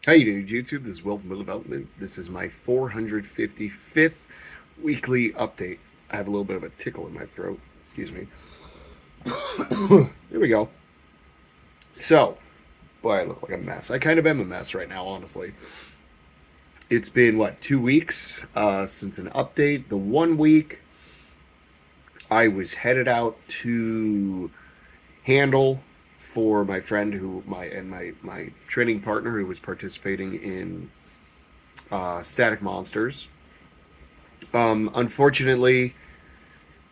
How you doing, YouTube? This is Will from Will Development. This is my 455th weekly update. I have a little bit of a tickle in my throat. Excuse me. There we go. So, boy, I look like a mess. I kind of am a mess right now, honestly. It's been, what, 2 weeks since an update. The 1 week I was headed out to Handle for my friend my training partner who was participating in Static Monsters. Unfortunately,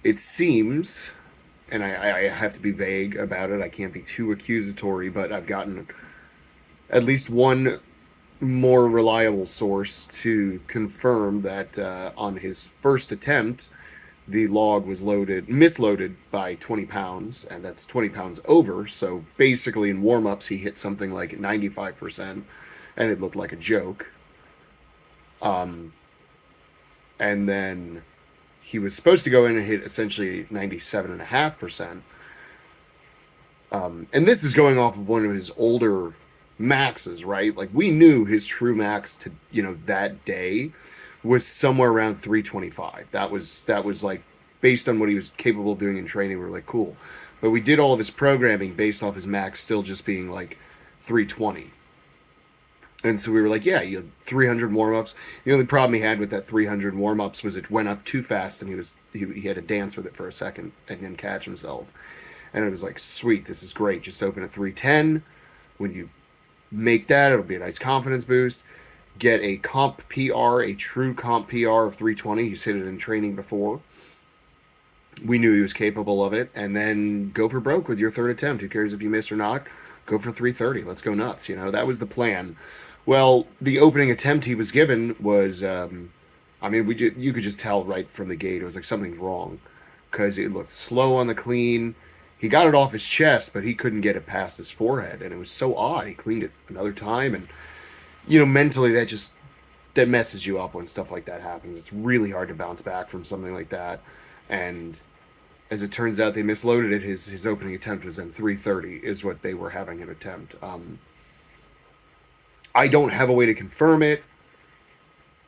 it seems, and I have to be vague about it. I can't be too accusatory, but I've gotten at least one more reliable source to confirm that on his first attempt, the log was misloaded by 20 pounds, and that's 20 pounds over. So basically, in warm ups, he hit something like 95%, and it looked like a joke. Um, and then he was supposed to go in and hit essentially 97.5%. And this is going off of one of his older maxes, right? Like we knew his true max to that day was somewhere around 325. That was like based on what he was capable of doing in training. We were like, cool, but we did all of his programming based off his max still just being like 320. And so we were like, yeah, you had 300 warm ups. The only problem he had with that 300 warm ups was it went up too fast, and he had to dance with it for a second and then catch himself. And it was like, sweet, this is great. Just open at 310. When you make that, it'll be a nice confidence boost. Get a comp PR, a true comp PR of 320. He's hit it in training before. We knew he was capable of it, and then go for broke with your third attempt. Who cares if you miss or not? Go for 330. Let's go nuts. That was the plan. Well, the opening attempt he was given was, I mean, you could just tell right from the gate. It was like something's wrong because it looked slow on the clean. He got it off his chest, but he couldn't get it past his forehead, and it was so odd. He cleaned it another time, and mentally that messes you up when stuff like that happens. It's really hard to bounce back from something like that, and as it turns out, they misloaded it. His opening attempt was in 330 is what they were having him attempt. I don't have a way to confirm it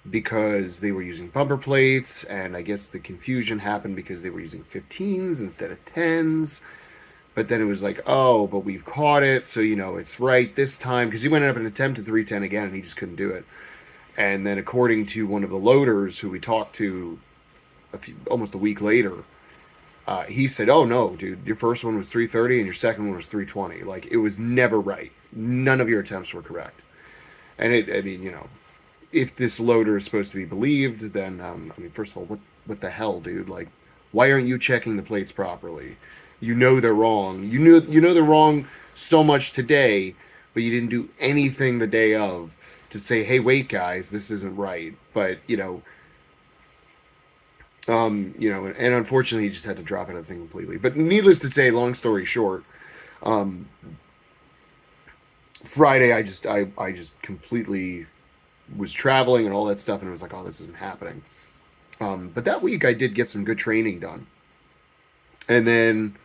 because they were using bumper plates, and I guess the confusion happened because they were using 15s instead of 10s. But then it was like, oh, but we've caught it, so it's right this time, because he went up and attempted 310 again, and he just couldn't do it. And then according to one of the loaders who we talked to almost a week later, he said, "Oh no, dude, your first one was 330 and your second one was 320. Like it was never right. None of your attempts were correct." And I mean, if this loader is supposed to be believed, then I mean, first of all, what the hell, dude? Like, why aren't you checking the plates properly? You know they're wrong. You know they're wrong so much today, but you didn't do anything the day of to say, "Hey, wait, guys, this isn't right." But and unfortunately, he just had to drop out of the thing completely. But needless to say, long story short, um, Friday I just completely was traveling and all that stuff, and it was like, oh, this isn't happening. But that week I did get some good training done, and then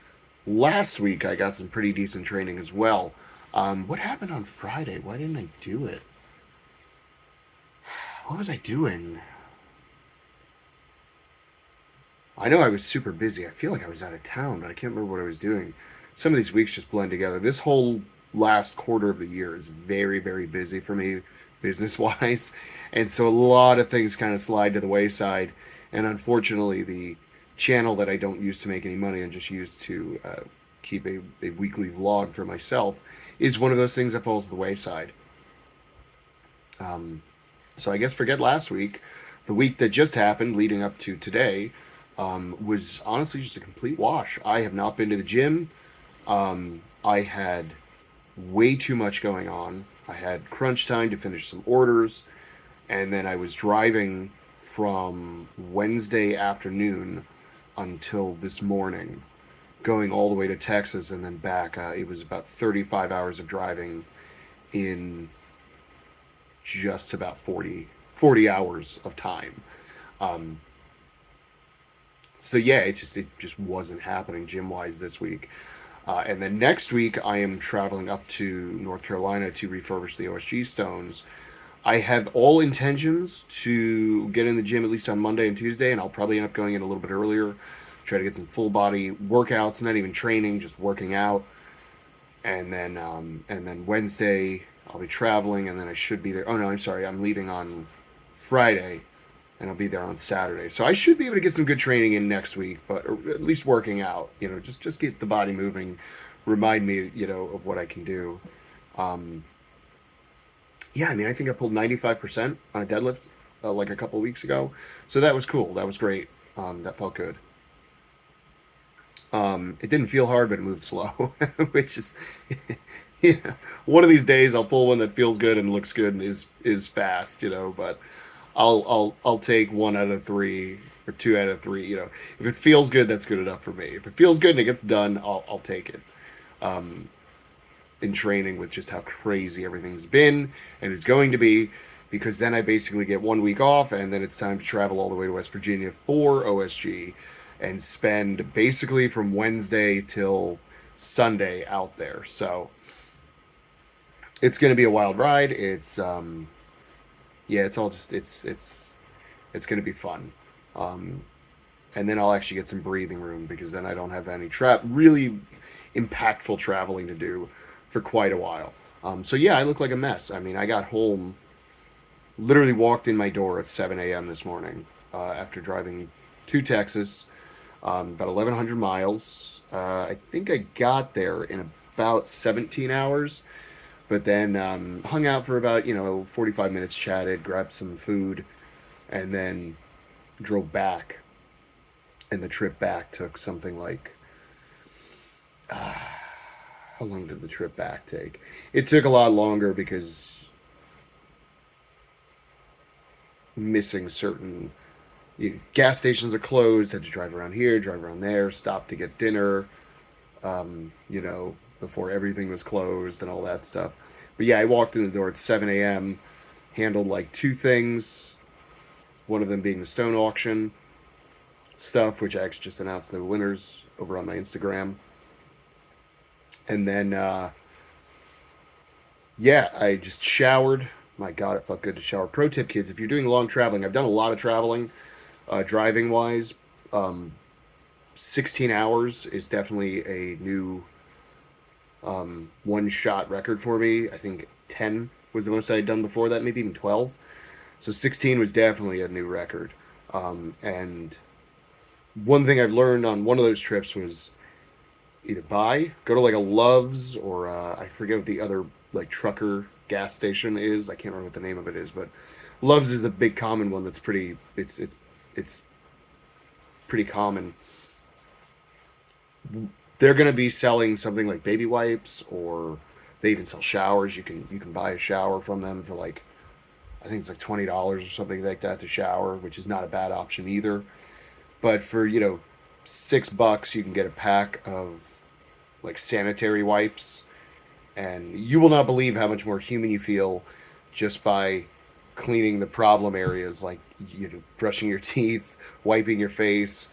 last week I got some pretty decent training as well. What happened on Friday? Why didn't I do it? What was I doing? I know I was super busy. I feel like I was out of town, but I can't remember what I was doing. Some of these weeks just blend together. This whole last quarter of the year is very, very busy for me, business wise. And so a lot of things kind of slide to the wayside. And unfortunately, the channel that I don't use to make any money and just use to keep a weekly vlog for myself is one of those things that falls to the wayside. Um, so I guess forget last week. The week that just happened leading up to today was honestly just a complete wash. I have not been to the gym. I had way too much going on. I had crunch time to finish some orders, and then I was driving from Wednesday afternoon until this morning, going all the way to Texas and then back. It was about 35 hours of driving in just about 40 hours of time. Um, so yeah, it just wasn't happening gym wise this week. And then next week, I am traveling up to North Carolina to refurbish the OSG stones. I have all intentions to get in the gym at least on Monday and Tuesday, and I'll probably end up going in a little bit earlier. Try to get some full body workouts, not even training, just working out. And then Wednesday I'll be traveling, and then I should be there. Oh no, I'm sorry, I'm leaving on Friday, and I'll be there on Saturday. So I should be able to get some good training in next week, but or at least working out. Just get the body moving, remind me, of what I can do. Um, yeah, I mean, I think I pulled 95% on a deadlift like a couple of weeks ago, so that was cool. That was great. That felt good. It didn't feel hard, but it moved slow, which is, yeah, one of these days I'll pull one that feels good and looks good and is fast, But I'll take 1 out of 3 or 2 out of 3. If it feels good, that's good enough for me. If it feels good and it gets done, I'll take it. In training with just how crazy everything's been and is going to be, because then I basically get 1 week off, and then it's time to travel all the way to West Virginia for OSG and spend basically from Wednesday till Sunday out there. So it's going to be a wild ride. Yeah, it's all just it's going to be fun. Um, and then I'll actually get some breathing room, because then I don't have any really impactful traveling to do for quite a while. So yeah, I look like a mess. I mean, I got home, literally walked in my door at 7 a.m. this morning after driving to Texas, about 1,100 miles. I think I got there in about 17 hours, but then hung out for about 45 minutes, chatted, grabbed some food, and then drove back. And the trip back took something like, how long did the trip back take? It took a lot longer because missing certain gas stations are closed. Had to drive around here, drive around there, stop to get dinner, before everything was closed and all that stuff. But yeah, I walked in the door at 7 a.m., handled like two things, one of them being the stone auction stuff, which I actually just announced the winners over on my Instagram. And then, yeah, I just showered. My God, it felt good to shower. Pro tip, kids, if you're doing long traveling, I've done a lot of traveling, driving wise. Um, 16 hours is definitely a new one shot record for me. I think 10 was the most I had done before that, maybe even 12. So 16 was definitely a new record. And one thing I've learned on one of those trips was either go to like a Love's, or I forget what the other like trucker gas station is. I can't remember what the name of it is, but Love's is the big common one that's pretty. It's pretty common. They're going to be selling something like baby wipes, or they even sell showers. You can buy a shower from them for like, I think it's like $20 or something like that to shower, which is not a bad option either. But for $6, you can get a pack of like sanitary wipes, and you will not believe how much more human you feel just by cleaning the problem areas, like brushing your teeth, wiping your face,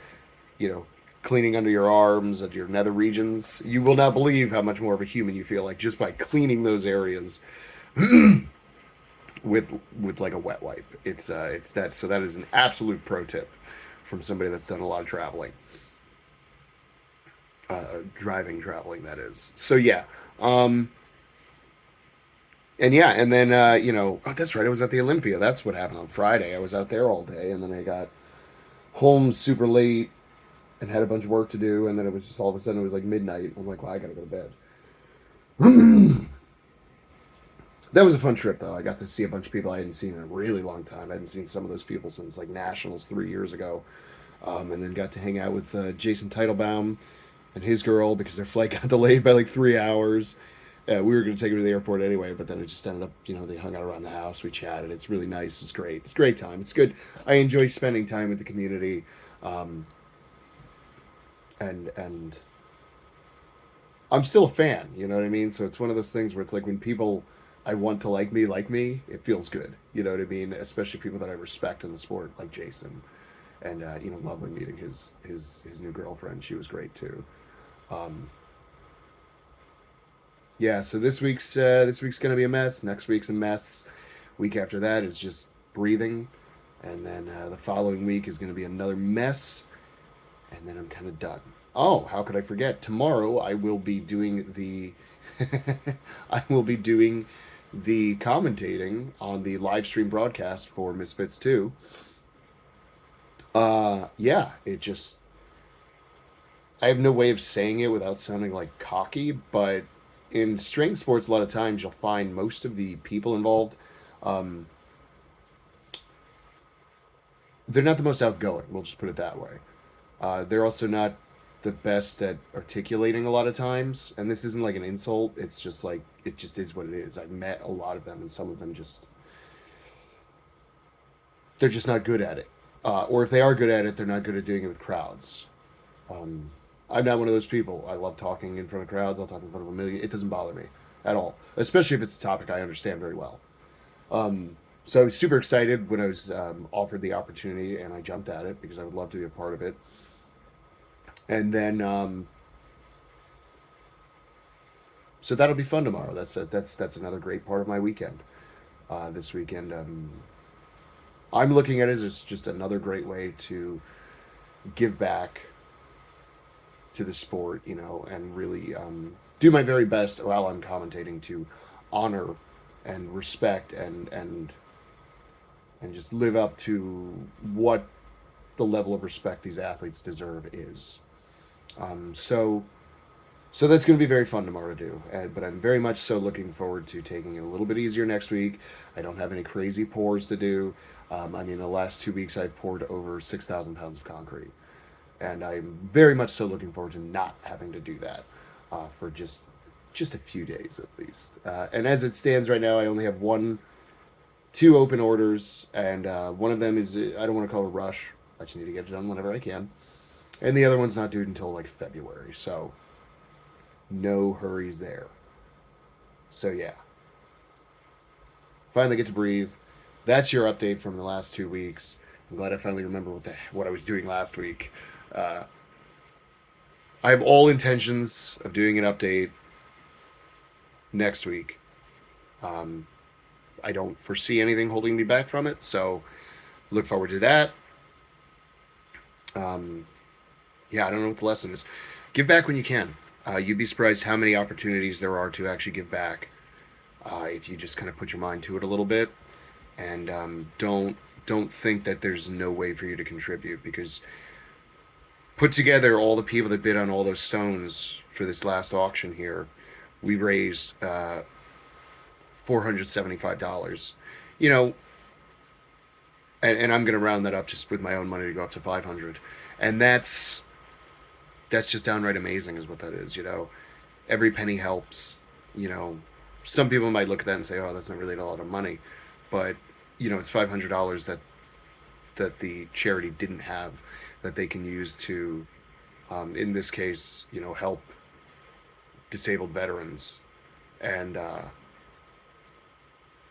you know, cleaning under your arms and your nether regions. You will not believe how much more of a human you feel like just by cleaning those areas with like a wet wipe. It's that so that is an absolute pro tip from somebody that's done a lot of traveling, driving traveling, that is. So yeah, um, and yeah, and then oh, that's right, I was at the Olympia. That's what happened on Friday. I was out there all day, and then I got home super late and had a bunch of work to do, and then it was just all of a sudden it was like midnight. I'm like, well, I gotta go to bed. That was a fun trip, though. I got to see a bunch of people I hadn't seen in a really long time. I hadn't seen some of those people since like nationals 3 years ago, and then got to hang out with Jason Teitelbaum and his girl because their flight got delayed by like 3 hours. We were going to take her to the airport anyway, but then it just ended up, they hung out around the house. We chatted. It's really nice. It's great. It's a great time. It's good. I enjoy spending time with the community, um, and I'm still a fan. You know what I mean? So it's one of those things where it's like when people I want to like me, it feels good. You know what I mean? Especially people that I respect in the sport, like Jason, and lovely meeting his new girlfriend. She was great too. Um, Yeah, so this week's gonna be a mess. Next week's a mess. Week after that is just breathing, and then the following week is gonna be another mess, and then I'm kind of done. Oh, how could I forget? Tomorrow I will be doing the I will be doing the commentating on the live stream broadcast for Misfits 2. Yeah, it just I have no way of saying it without sounding like cocky, but in strength sports, a lot of times you'll find most of the people involved, um, they're not the most outgoing. We'll just put it that way. They're also not the best at articulating a lot of times, and this isn't like an insult. It's just like it just is what it is. I've met a lot of them, and some of them just they're just not good at it. Or if they are good at it, they're not good at doing it with crowds. Um, I'm not one of those people. I love talking in front of crowds. I'll talk in front of a million. It doesn't bother me at all, especially if it's a topic I understand very well. So I was super excited when I was offered the opportunity, and I jumped at it because I would love to be a part of it. And then, so that'll be fun tomorrow. That's another great part of my weekend. This weekend, I'm looking at it as just another great way to give back to the sport, and really do my very best while I'm commentating to honor and respect and just live up to what the level of respect these athletes deserve is. So that's going to be very fun tomorrow to do. But I'm very much so looking forward to taking it a little bit easier next week. I don't have any crazy pours to do. I mean, the last 2 weeks I've poured over 6,000 pounds of concrete, and I'm very much so looking forward to not having to do that for just a few days at least. And as it stands right now, I only have two open orders, and one of them is I don't want to call it a rush. I just need to get it done whenever I can, and the other one's not due until like February, so no hurries there. So yeah, finally get to breathe. That's your update from the last 2 weeks. I'm glad I finally remember what I was doing last week. Uh, I have all intentions of doing an update next week. Um, I don't foresee anything holding me back from it, so look forward to that. Um, yeah, I don't know what the lesson is. Give back when you can. You'd be surprised how many opportunities there are to actually give back if you just kind of put your mind to it a little bit, and don't think that there's no way for you to contribute, because put together all the people that bid on all those stones for this last auction here, we raised $475. You know, and I'm going to round that up just with my own money to go up to 500, and that's just downright amazing, is what that is. Every penny helps. Some people might look at that and say, "Oh, that's not really a lot of money," but it's $500 that the charity didn't have, that they can use to, in this case, help disabled veterans, and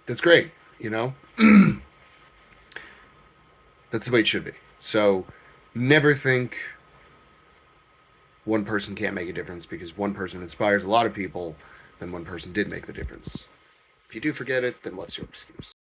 that's great. You know, that's the way it should be. So, never think one person can't make a difference, because one person inspires a lot of people, then one person did make the difference. If you do forget it, then what's your excuse?